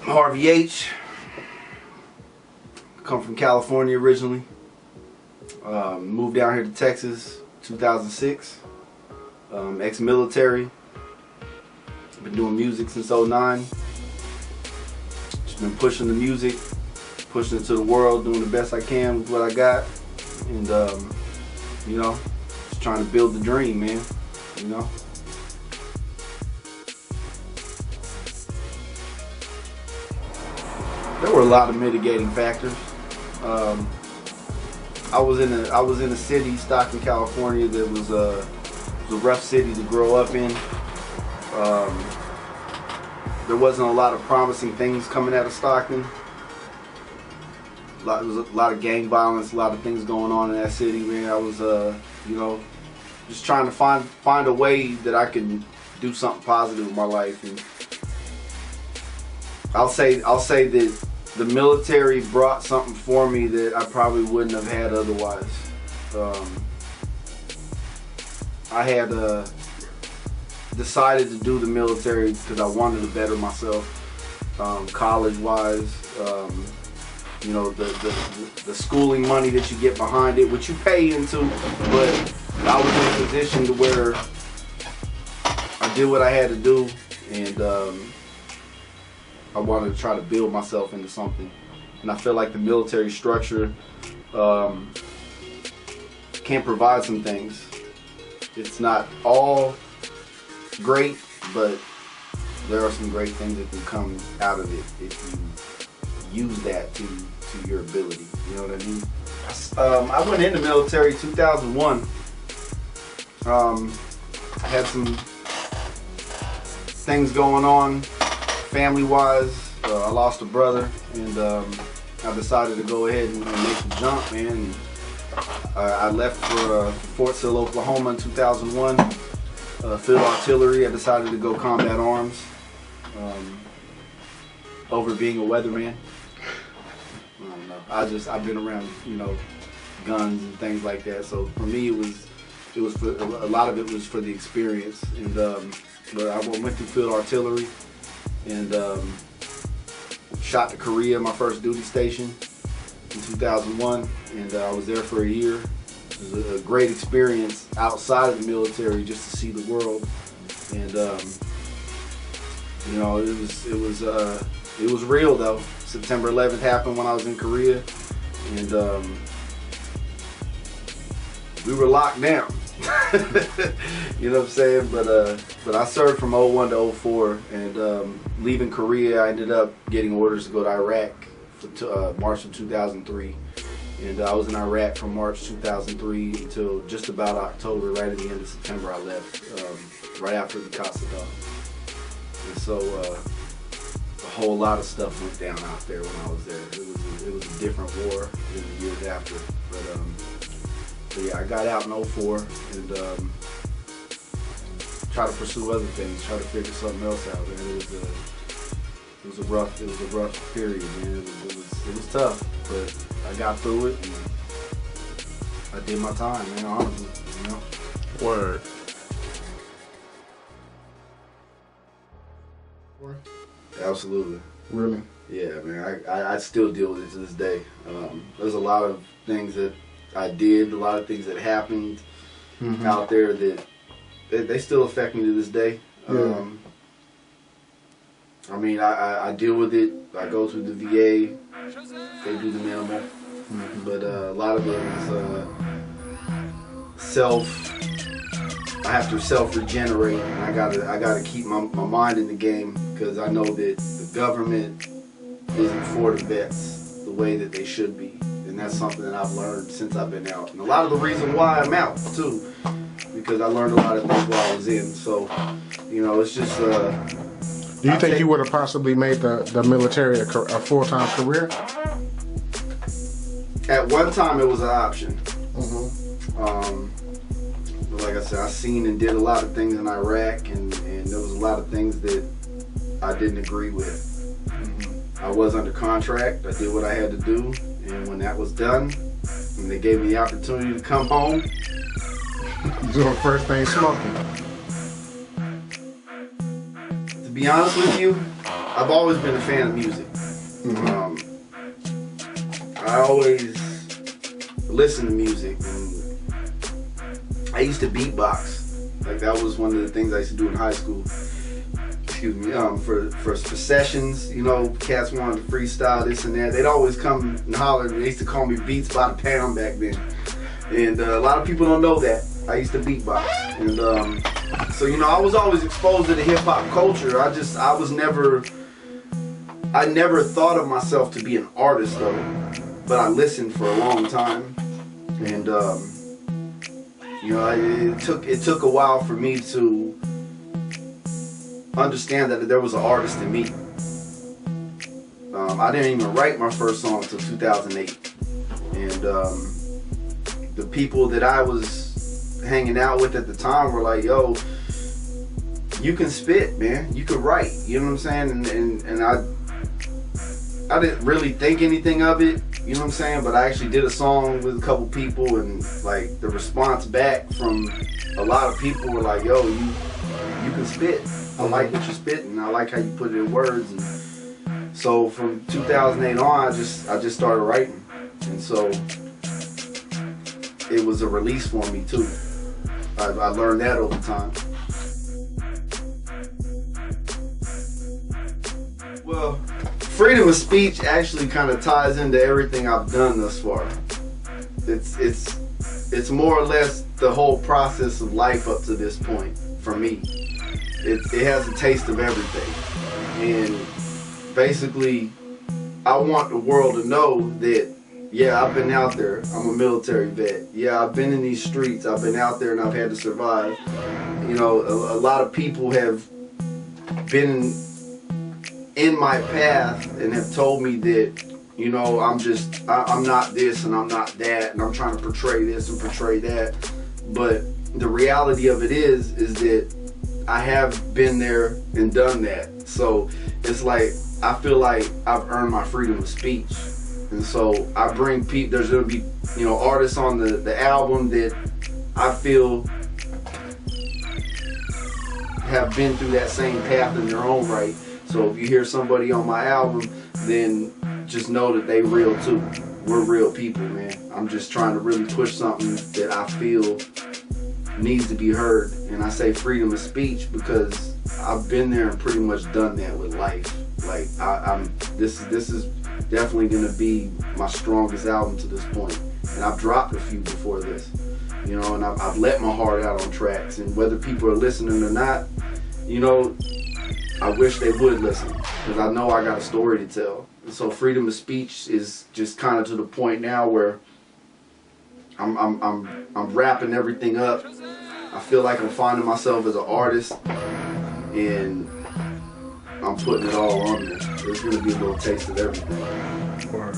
Harvey H. Come from California originally. Moved down here to Texas 2006. Ex-military. Been doing music since '09. Just been pushing the music, pushing it to the world, doing the best I can with what I got. And you know, just trying to build the dream, man. You know. There were a lot of mitigating factors. I was in a city, Stockton, California, that was a rough city to grow up in. There wasn't a lot of promising things coming out of Stockton. There was a lot of gang violence, a lot of things going on in that city, man. I was, you know, just trying to find a way that I could do something positive in my life. And I'll say that the military brought something for me that I probably wouldn't have had otherwise. I had decided to do the military because I wanted to better myself, college-wise. You know, the schooling money that you get behind it, which you pay into, but I was in a position to where I did what I had to do, and I wanted to try to build myself into something. And I feel like the military structure can provide some things. It's not all great, but there are some great things that can come out of it if you use that to your ability. You know what I mean? I went in the military 2001. I had some things going on family-wise. I lost a brother, and I decided to go ahead and make the jump, man. And, I left for Fort Sill, Oklahoma in 2001. Field artillery. I decided to go combat arms over being a weatherman. I don't know. I've been around, you know, guns and things like that. So for me, it was for, a lot of it was for the experience. And but I went through field artillery and shot to Korea, my first duty station in 2001, and I was there for a year. It was a great experience outside of the military, just to see the world. And you know, it was real though. September 11th happened when I was in Korea, and we were locked down. You know what I'm saying? But I served from '01 to '04, and leaving Korea, I ended up getting orders to go to Iraq for March of 2003. And I was in Iraq from March 2003 until just about October. Right at the end of September, I left, right after the Qassam. And so a whole lot of stuff went down out there when I was there. It was a different war than the years after. But yeah, I got out in '04 and tried to pursue other things, try to figure something else out. Man, it was a rough period, man. It was tough, but I got through it and I did my time, man. Honestly, you know. Word. Absolutely. Really? Yeah, man. I still deal with it to this day. There's a lot of things that I did, a lot of things that happened out there that they still affect me to this day. Yeah. I mean, I deal with it. I go through the VA. They do the minimal. But a lot of it is I have to self-regenerate, and I gotta keep my mind in the game, because I know that the government isn't for the vets the way that they should be. And that's something that I've learned since I've been out. And a lot of the reason why I'm out, too, because I learned a lot of things while I was in. So, you know, it's just... Do you think you would have possibly made the military a full-time career? At one time, it was an option. But like I said, I seen and did a lot of things in Iraq, and there was a lot of things that I didn't agree with. I was under contract. I did what I had to do, and when that was done, and they gave me the opportunity to come home, doing first thing smoking. to be honest with you, I've always been a fan of music. I always listen to music, and I used to beatbox. Like that was one of the things I used to do in high school. Excuse me. For sessions, you know, cats wanted to freestyle this and that. They'd always come and holler. They used to call me Beats by the Pound back then, and a lot of people don't know that I used to beatbox. And so you know, I was always exposed to the hip hop culture. I never thought of myself to be an artist though, but I listened for a long time, and you know, it took a while for me to understand that there was an artist in me. I didn't even write my first song until 2008, and the people that I was hanging out with at the time were like, "Yo, you can spit, man. You can write." You know what I'm saying? And I didn't really think anything of it. You know what I'm saying? But I actually did a song with a couple people, and like the response back from a lot of people were like, "Yo, you can spit. I like what you're spitting. I like how you put it in words." And so from 2008 on, I just started writing, and so it was a release for me too. I learned that over time. Well, freedom of speech actually kind of ties into everything I've done thus far. It's more or less the whole process of life up to this point for me. It has a taste of everything, and basically I want the world to know that, yeah, I've been out there. I'm a military vet. Yeah, I've been in these streets. I've been out there and I've had to survive. You know, a lot of people have been in my path and have told me that, you know, I'm not this and I'm not that, and I'm trying to portray this and portray that. But the reality of it is that I have been there and done that. So it's like, I feel like I've earned my freedom of speech. And so I bring people, there's going to be, you know, artists on the album that I feel have been through that same path in their own right. So if you hear somebody on my album, then just know that they real too. We're real people, man. I'm just trying to really push something that I feel needs to be heard. And I say freedom of speech because I've been there and pretty much done that with life. Like this is definitely gonna be my strongest album to this point. And I've dropped a few before this, you know, and I've let my heart out on tracks. And whether people are listening or not, you know, I wish they would listen, because I know I got a story to tell. And so freedom of speech is just kind of to the point now where I'm wrapping everything up. I feel like I'm finding myself as an artist, and I'm putting it all on there. There's gonna be a little taste of everything. Word.